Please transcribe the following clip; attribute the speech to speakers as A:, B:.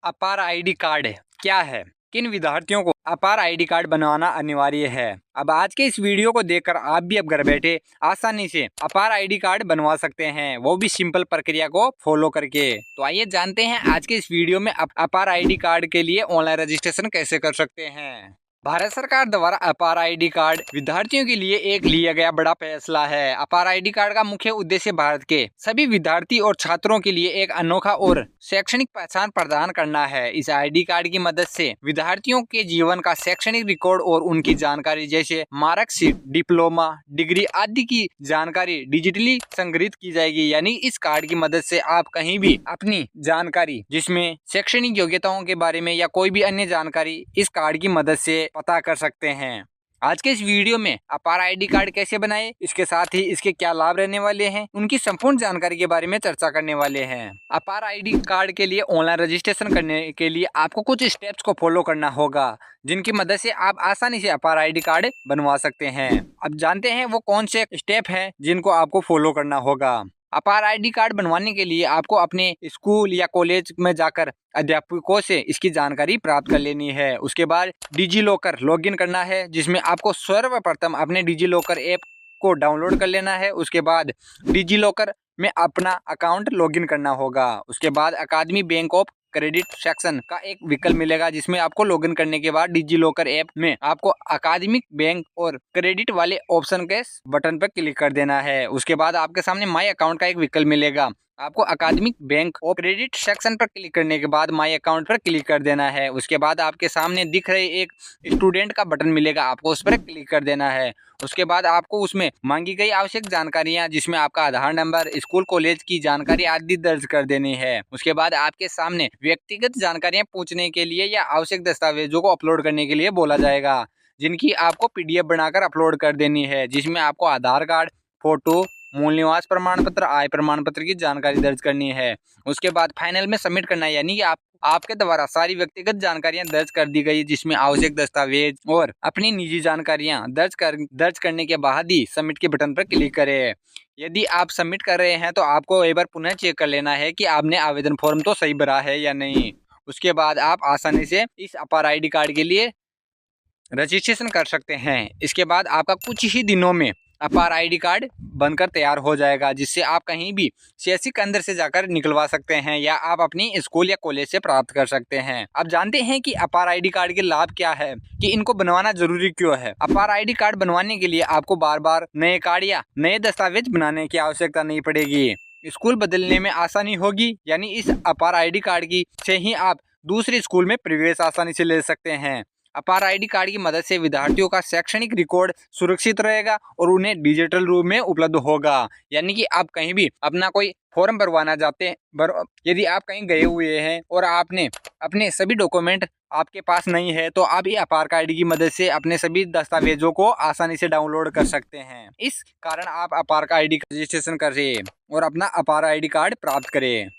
A: अपार ID card क्या है? किन विद्यार्थियों को अपार आईडी कार्ड बनवाना अनिवार्य है? अब आज के इस वीडियो को देखकर आप भी अब घर बैठे आसानी से अपार आईडी कार्ड बनवा सकते हैं, वो भी सिंपल प्रक्रिया को फॉलो करके। तो आइए जानते हैं आज के इस वीडियो में अपार आईडी कार्ड के लिए ऑनलाइन रजिस्ट्रेशन कैसे कर सकते हैं। भारत सरकार द्वारा अपार आईडी कार्ड विद्यार्थियों के लिए एक लिया गया बड़ा फैसला है। अपार आईडी कार्ड का मुख्य उद्देश्य भारत के सभी विद्यार्थी और छात्रों के लिए एक अनोखा और शैक्षणिक पहचान प्रदान करना है। इस आईडी कार्ड की मदद से विद्यार्थियों के जीवन का शैक्षणिक रिकॉर्ड और उनकी जानकारी जैसे मार्कशीट, डिप्लोमा, डिग्री आदि की जानकारी डिजिटली संग्रहित की जाएगी। यानी इस कार्ड की मदद से आप कहीं भी अपनी जानकारी, जिसमें शैक्षणिक योग्यताओं के बारे में या कोई भी अन्य जानकारी, इस कार्ड की मदद से पता कर सकते हैं। आज के इस वीडियो में अपार आईडी कार्ड कैसे बनाएं, इसके साथ ही इसके क्या लाभ रहने वाले हैं, उनकी संपूर्ण जानकारी के बारे में चर्चा करने वाले हैं। अपार आईडी कार्ड के लिए ऑनलाइन रजिस्ट्रेशन करने के लिए आपको कुछ स्टेप्स को फॉलो करना होगा, जिनकी मदद से आप आसानी से अपार आईडी कार्ड बनवा सकते हैं। अब जानते हैं वो कौन से स्टेप हैं जिनको आपको फॉलो करना होगा। अपार आईडी कार्ड बनवाने के लिए आपको अपने स्कूल या कॉलेज में जाकर अध्यापकों से इसकी जानकारी प्राप्त कर लेनी है। उसके बाद डिजी लॉकर लॉगिन करना है, जिसमें आपको सर्वप्रथम अपने डिजी लॉकर ऐप को डाउनलोड कर लेना है। उसके बाद डिजी लॉकर में अपना अकाउंट लॉगिन करना होगा। उसके बाद अकादमी बैंक ऑफ क्रेडिट सेक्शन का एक विकल्प मिलेगा, जिसमें आपको लॉगिन करने के बाद डिजी लॉकर ऐप में आपको अकादमिक बैंक और क्रेडिट वाले ऑप्शन के बटन पर क्लिक कर देना है। उसके बाद आपके सामने माई अकाउंट का एक विकल्प मिलेगा, आपको अकादमिक बैंक और क्रेडिट सेक्शन पर क्लिक करने के बाद माई अकाउंट पर क्लिक कर देना है। उसके बाद आपके सामने दिख रहे एक स्टूडेंट का बटन मिलेगा, आपको उस पर क्लिक कर देना है। उसके बाद आपको उसमें मांगी गई आवश्यक जानकारियां, जिसमें आपका आधार नंबर, स्कूल कॉलेज की जानकारी आदि दर्ज कर देनी है। उसके बाद आपके सामने व्यक्तिगत जानकारियां पूछने के लिए या आवश्यक दस्तावेजों को अपलोड करने के लिए बोला जाएगा, जिनकी आपको पीडीएफ बनाकर अपलोड कर देनी है, जिसमें आपको आधार कार्ड, फोटो, मूल निवास प्रमाण पत्र, आय प्रमाण पत्र की जानकारी दर्ज करनी है। उसके बाद फाइनल में सबमिट करना है, यानी कि आपके द्वारा सारी व्यक्तिगत जानकारियां दर्ज कर दी गई, जिसमें आवश्यक दस्तावेज और अपनी निजी जानकारियां दर्ज करने के बाद ही सबमिट के बटन पर क्लिक करें। यदि आप सबमिट कर रहे हैं तो आपको एक बार पुनः चेक कर लेना है कि आपने आवेदन फॉर्म तो सही भरा है या नहीं। उसके बाद आप आसानी से इस अपार आईडी कार्ड के लिए रजिस्ट्रेशन कर सकते हैं। इसके बाद आपका कुछ ही दिनों में अपार आईडी कार्ड बनकर तैयार हो जाएगा, जिससे आप कहीं भी सीएससी केंद्र से जाकर निकलवा सकते हैं या आप अपनी स्कूल या कॉलेज से प्राप्त कर सकते हैं। अब जानते हैं कि अपार आईडी कार्ड के लाभ क्या है, कि इनको बनवाना जरूरी क्यों है। अपार आईडी कार्ड बनवाने के लिए आपको बार बार नए कार्ड या नए दस्तावेज बनाने की आवश्यकता नहीं पड़ेगी। स्कूल बदलने में आसानी होगी, यानी इस अपार आईडी कार्ड की से ही आप दूसरे स्कूल में प्रवेश आसानी से ले सकते हैं। अपार आईडी कार्ड की मदद से विद्यार्थियों का शैक्षणिक रिकॉर्ड सुरक्षित रहेगा और उन्हें डिजिटल रूप में उपलब्ध होगा। यानी कि आप कहीं भी अपना कोई फॉर्म भरवाना चाहते हैं, यदि आप कहीं गए हुए हैं और आपने अपने सभी डॉक्यूमेंट आपके पास नहीं है, तो आप ये अपार आईडी की मदद से अपने सभी दस्तावेजों को आसानी से डाउनलोड कर सकते हैं। इस कारण आप अपार आईडी का रजिस्ट्रेशन करें और अपना अपार आईडी कार्ड प्राप्त करें।